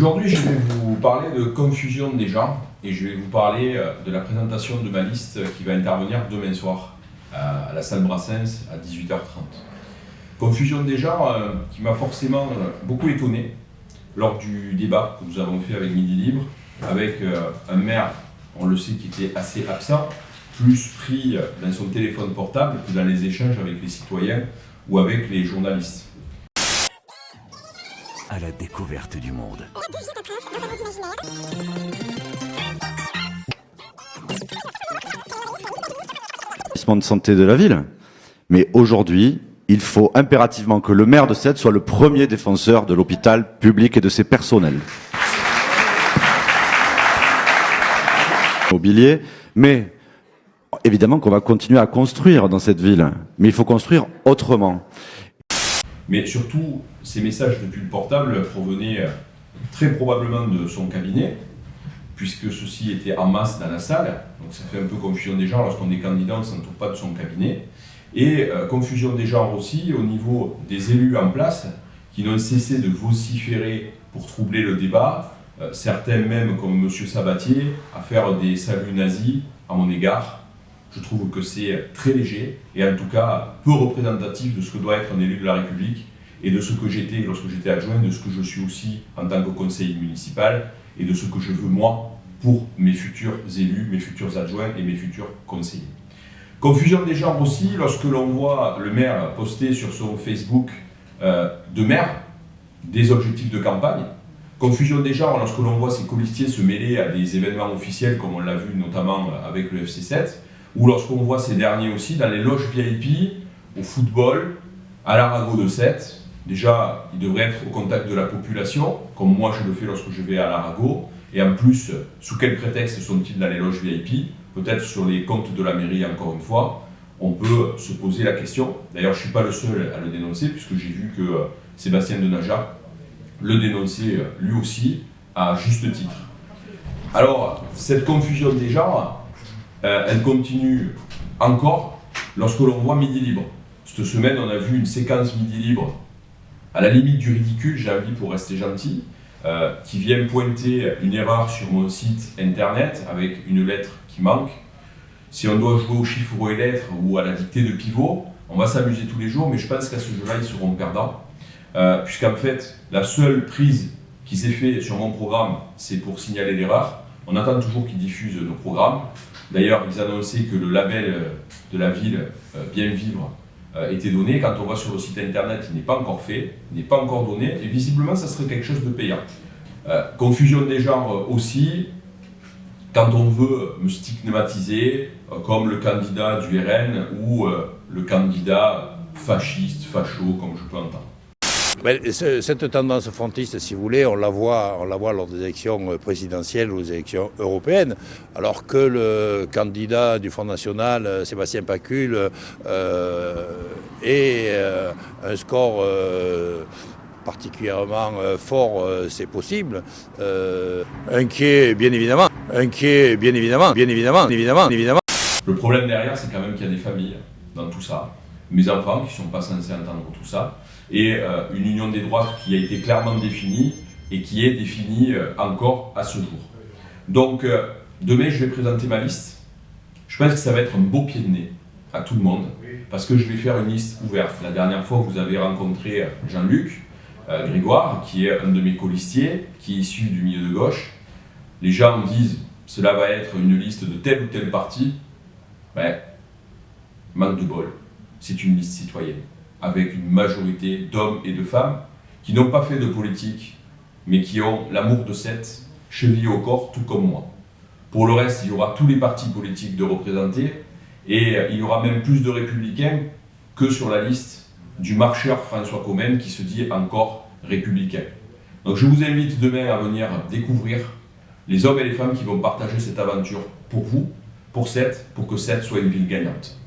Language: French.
Aujourd'hui, je vais vous parler de confusion des genres et je vais vous parler de la présentation de ma liste qui va intervenir demain soir à la salle Brassens à 18h30. Confusion des genres qui m'a forcément beaucoup étonné lors du débat que nous avons fait avec Midi Libre, avec un maire, on le sait, qui était assez absent, plus pris dans son téléphone portable que dans les échanges avec les citoyens ou avec les journalistes. À la découverte du monde. De santé de la ville. Mais aujourd'hui, il faut impérativement que le maire de Sète soit le premier défenseur de l'hôpital public et de ses personnels. Mobilier, mais évidemment qu'on va continuer à construire dans cette ville, mais il faut construire autrement. Mais surtout, ces messages depuis le portable provenaient très probablement de son cabinet, puisque ceci était en masse dans la salle, donc ça fait un peu confusion des genres lorsqu'on est candidat, on ne s'entoure pas de son cabinet, et confusion des genres aussi au niveau des élus en place, qui n'ont cessé de vociférer pour troubler le débat, certains même comme M. Sabatier, à faire des saluts nazis à mon égard. Je trouve que c'est très léger, et en tout cas peu représentatif de ce que doit être un élu de la République, et de ce que j'étais lorsque j'étais adjoint, de ce que je suis aussi en tant que conseiller municipal, et de ce que je veux moi pour mes futurs élus, mes futurs adjoints et mes futurs conseillers. Confusion des genres aussi lorsque l'on voit le maire poster sur son Facebook de maire des objectifs de campagne. Confusion des genres lorsque l'on voit ses colistiers se mêler à des événements officiels comme on l'a vu notamment avec le FC 7, ou lorsqu'on voit ces derniers aussi dans les loges VIP, au football, à l'Arago de Sète. Déjà, ils devraient être au contact de la population, comme moi je le fais lorsque je vais à l'Arago. Et en plus, sous quel prétexte sont-ils dans les loges VIP? Peut-être sur les comptes de la mairie, encore une fois. On peut se poser la question. D'ailleurs, je ne suis pas le seul à le dénoncer, puisque j'ai vu que Sébastien Denaja le dénonçait lui aussi, à juste titre. Alors, cette confusion des genres, elle continue encore lorsque l'on voit Midi Libre. Cette semaine, on a vu une séquence Midi Libre à la limite du ridicule, j'ai envie pour rester gentil, qui vient pointer une erreur sur mon site internet avec une lettre qui manque. Si on doit jouer aux chiffres et lettres ou à la dictée de pivot, on va s'amuser tous les jours, mais je pense qu'à ce jeu-là, ils seront perdants. Puisqu'en fait, la seule prise qui s'est faite sur mon programme, c'est pour signaler l'erreur. On attend toujours qu'ils diffusent nos programmes. D'ailleurs, ils annonçaient que le label de la ville, Bien Vivre, était donné. Quand on va sur le site internet, il n'est pas encore fait, il n'est pas encore donné, et visiblement, ça serait quelque chose de payant. Confusion des genres aussi, quand on veut me stigmatiser comme le candidat du RN ou le candidat fasciste, facho, comme je peux entendre. Cette tendance frontiste, si vous voulez, on la voit lors des élections présidentielles ou des élections européennes, alors que le candidat du Front National, Sébastien Pacul, ait un score particulièrement fort, c'est possible. Inquiet, bien évidemment. Le problème derrière, c'est quand même qu'il y a des familles dans tout ça, mes enfants qui ne sont pas censés entendre tout ça, et une union des droites qui a été clairement définie et qui est définie encore à ce jour. Donc demain je vais présenter ma liste. Je pense que ça va être un beau pied de nez à tout le monde, parce que je vais faire une liste ouverte. La dernière fois vous avez rencontré Jean-Luc Grégoire, qui est un de mes colistiers, qui est issu du milieu de gauche. Les gens me disent cela va être une liste de tel ou tel parti. Ben, manque de bol, c'est une liste citoyenne, avec une majorité d'hommes et de femmes qui n'ont pas fait de politique, mais qui ont l'amour de Sète chevillé au corps, tout comme moi. Pour le reste, il y aura tous les partis politiques de représentés, et il y aura même plus de républicains que sur la liste du marcheur François Commen, qui se dit encore républicain. Donc je vous invite demain à venir découvrir les hommes et les femmes qui vont partager cette aventure pour vous, pour Sète, pour que Sète soit une ville gagnante.